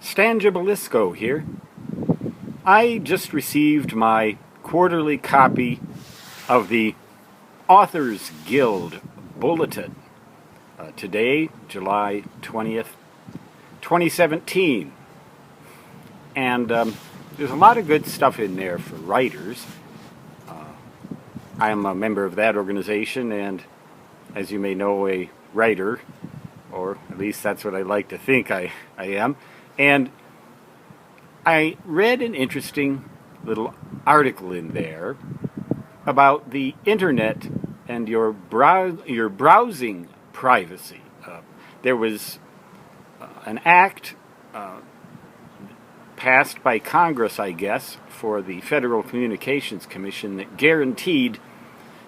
Stan Gibilisco here. I just received my quarterly copy of the Authors Guild Bulletin. Today, July 20th, 2017. And there's a lot of good stuff in there for writers. I am a member of that organization and, as you may know, a writer, or at least that's what I like to think I am. And I read an interesting little article in there about the internet and your browsing privacy. There was an act passed by Congress, I guess, for the Federal Communications Commission that guaranteed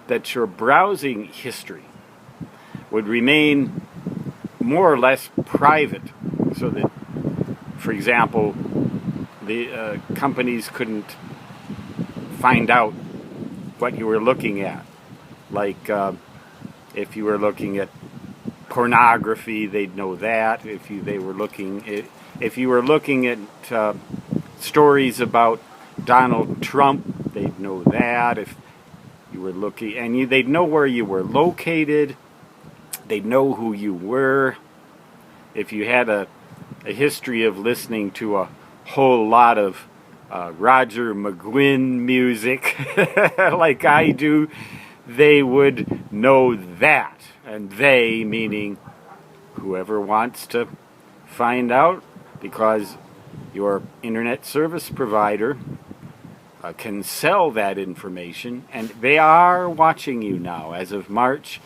that your browsing history would remain more or less private, so that, for example, the companies couldn't find out what you were looking at. Like if you were looking at pornography, they'd know that. If you were looking at stories about Donald Trump, they'd know that. If you were looking, and they'd know where you were located. They'd know who you were. If you had a history of listening to a whole lot of Roger McGuinn music, like I do, they would know that. And they, meaning whoever wants to find out, because your internet service provider can sell that information, and they are watching you now. As of March,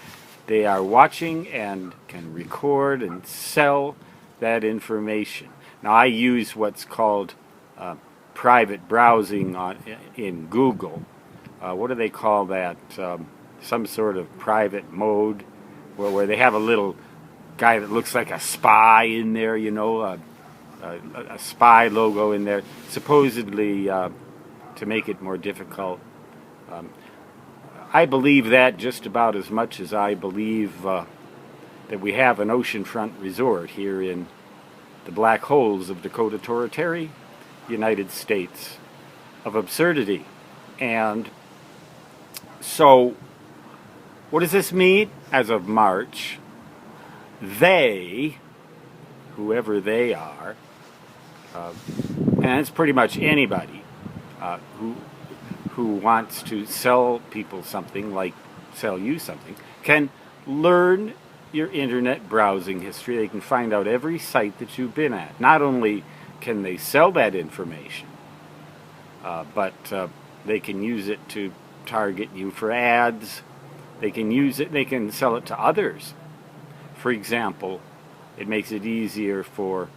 they are watching and can record and sell that information. Now, I use what's called private browsing in Google. What do they call that? Some sort of private mode where they have a little guy that looks like a spy in there, you know, a spy logo in there, supposedly to make it more difficult. I believe that just about as much as I believe that we have an oceanfront resort here in the black holes of Dakota Territory, United States of absurdity. And so, what does this mean? As of March, they, whoever they are, and it's pretty much anybody who wants to sell people something, like sell you something, can learn your internet browsing history. They can find out every site that you've been at. Not only can they sell that information, but they can use it to target you for ads. They can sell it to others. For example, it makes it easier for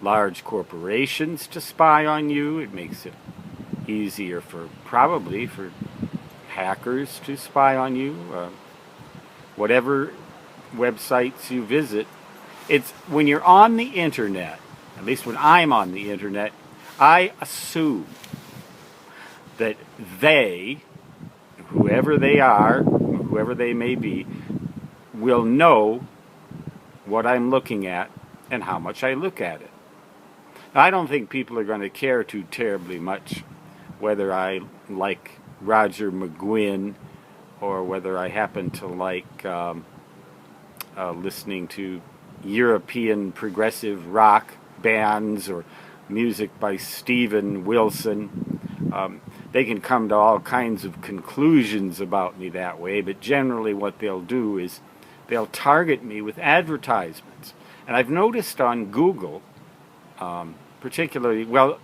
large corporations to spy on you. It makes it easier probably for hackers to spy on you. Whatever websites you visit, it's when you're on the internet, at least when I'm on the internet, I assume that they, whoever they are, whoever they may be, will know what I'm looking at and how much I look at it. Now, I don't think people are going to care too terribly much whether I like Roger McGuinn or whether I happen to like listening to European progressive rock bands or music by Steven Wilson. They can come to all kinds of conclusions about me that way, but generally what they'll do is they'll target me with advertisements. And I've noticed on Google, particularly, well,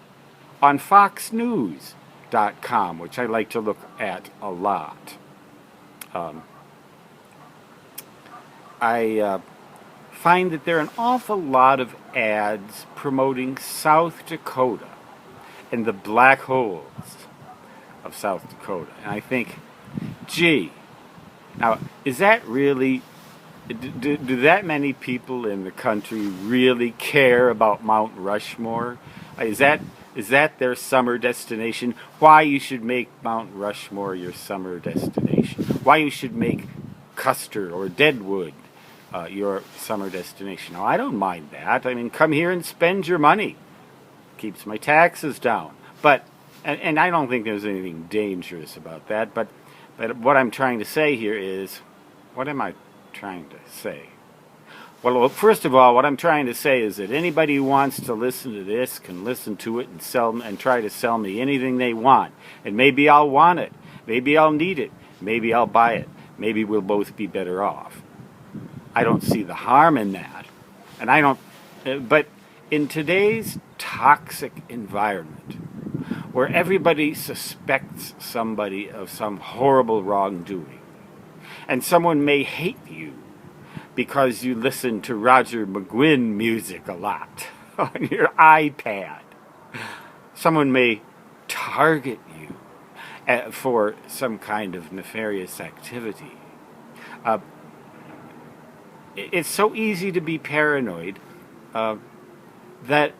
on FoxNews.com, which I like to look at a lot, I find that there are an awful lot of ads promoting South Dakota and the black holes of South Dakota. And I think, gee, now, is that really, do that many people in the country really care about Mount Rushmore? Is that their summer destination? Why you should make Mount Rushmore your summer destination? Why you should make Custer or Deadwood your summer destination. Now, I don't mind that. I mean, come here and spend your money. Keeps my taxes down. But, and I don't think there's anything dangerous about that. But what I'm trying to say here is, what am I trying to say? Well, first of all, what I'm trying to say is that anybody who wants to listen to this can listen to it and try to sell me anything they want. And maybe I'll want it. Maybe I'll need it. Maybe I'll buy it. Maybe we'll both be better off. I don't see the harm in that. And I don't, but in today's toxic environment, where everybody suspects somebody of some horrible wrongdoing, and someone may hate you because you listen to Roger McGuinn music a lot on your iPad. Someone may target you for some kind of nefarious activity. It's so easy to be paranoid that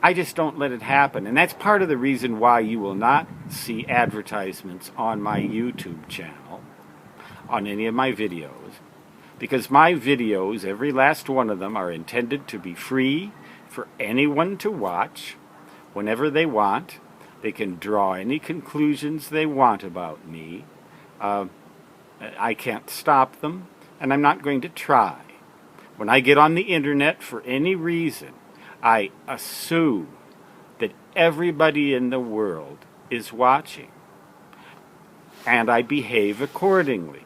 I just don't let it happen. And that's part of the reason why you will not see advertisements on my YouTube channel, on any of my videos. Because my videos, every last one of them, are intended to be free for anyone to watch whenever they want. They can draw any conclusions they want about me. I can't stop them, and I'm not going to try. When I get on the internet for any reason, I assume that everybody in the world is watching, and I behave accordingly.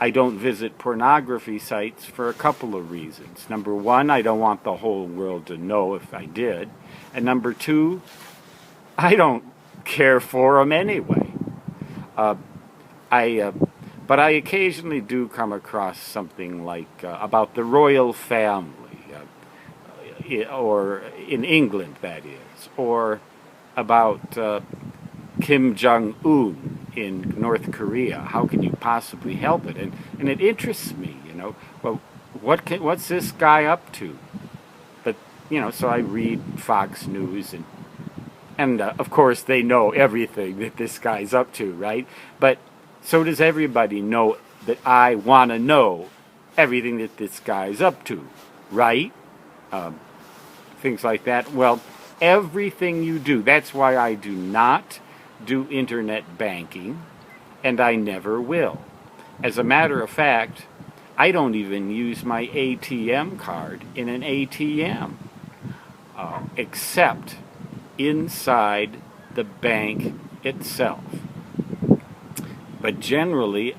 I don't visit pornography sites for a couple of reasons. Number one, I don't want the whole world to know if I did. And number two, I don't care for them anyway. But I occasionally do come across something like about the royal family, or in England, that is, or about Kim Jong-un in North Korea. How can you possibly help it? And it interests me, you know. Well, what's this guy up to? But, you know, so I read Fox News, and of course they know everything that this guy's up to, right? But so does everybody know that I want to know everything that this guy's up to, right? Things like that. Well, everything you do, that's why I do not do internet banking, and I never will. As a matter of fact, I don't even use my ATM card in an ATM, except inside the bank itself. But generally,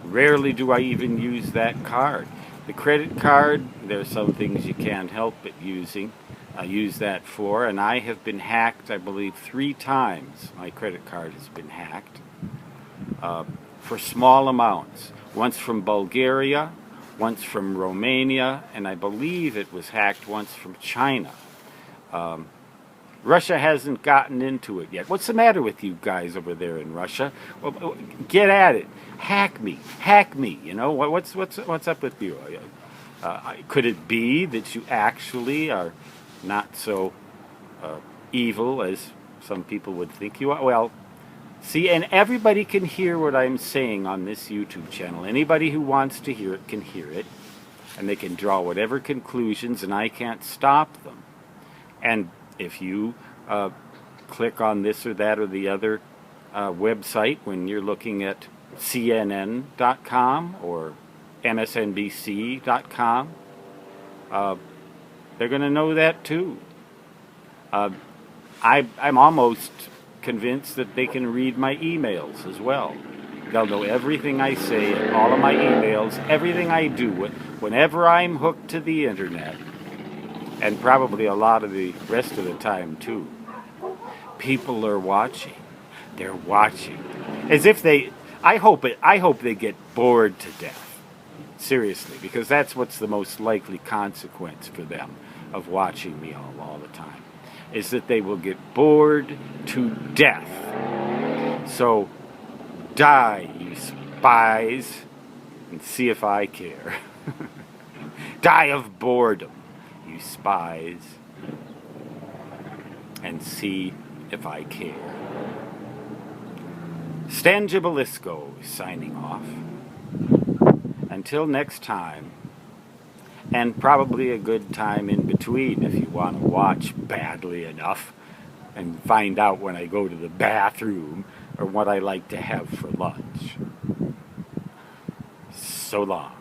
rarely do I even use that card. The credit card, there's some things you can't help but using. I use that for, and I have been hacked, I believe, 3 times. My credit card has been hacked for small amounts. Once from Bulgaria, once from Romania, and I believe it was hacked once from China. Russia hasn't gotten into it yet. What's the matter with you guys over there in Russia? Well, get at it. Hack me. You know, what's up with you? Could it be that you actually are not so evil as some people would think you are? Well, see, and everybody can hear what I'm saying on this YouTube channel. Anybody who wants to hear it can hear it, and they can draw whatever conclusions, and I can't stop them. And if you click on this or that or the other website when you're looking at CNN.com or MSNBC.com, they're going to know that too. I'm almost convinced that they can read my emails as well. They'll know everything I say, all of my emails, everything I do, whenever I'm hooked to the internet, and probably a lot of the rest of the time too. People are watching. They're watching. As if I hope they get bored to death. Seriously, because that's what's the most likely consequence for them of watching me all the time, is that they will get bored to death. So die, you spies, and see if I care. Die of boredom, you spies, and see if I care. Stan Gibilisco signing off. Until next time, and probably a good time in between if you want to watch badly enough and find out when I go to the bathroom or what I like to have for lunch. So long.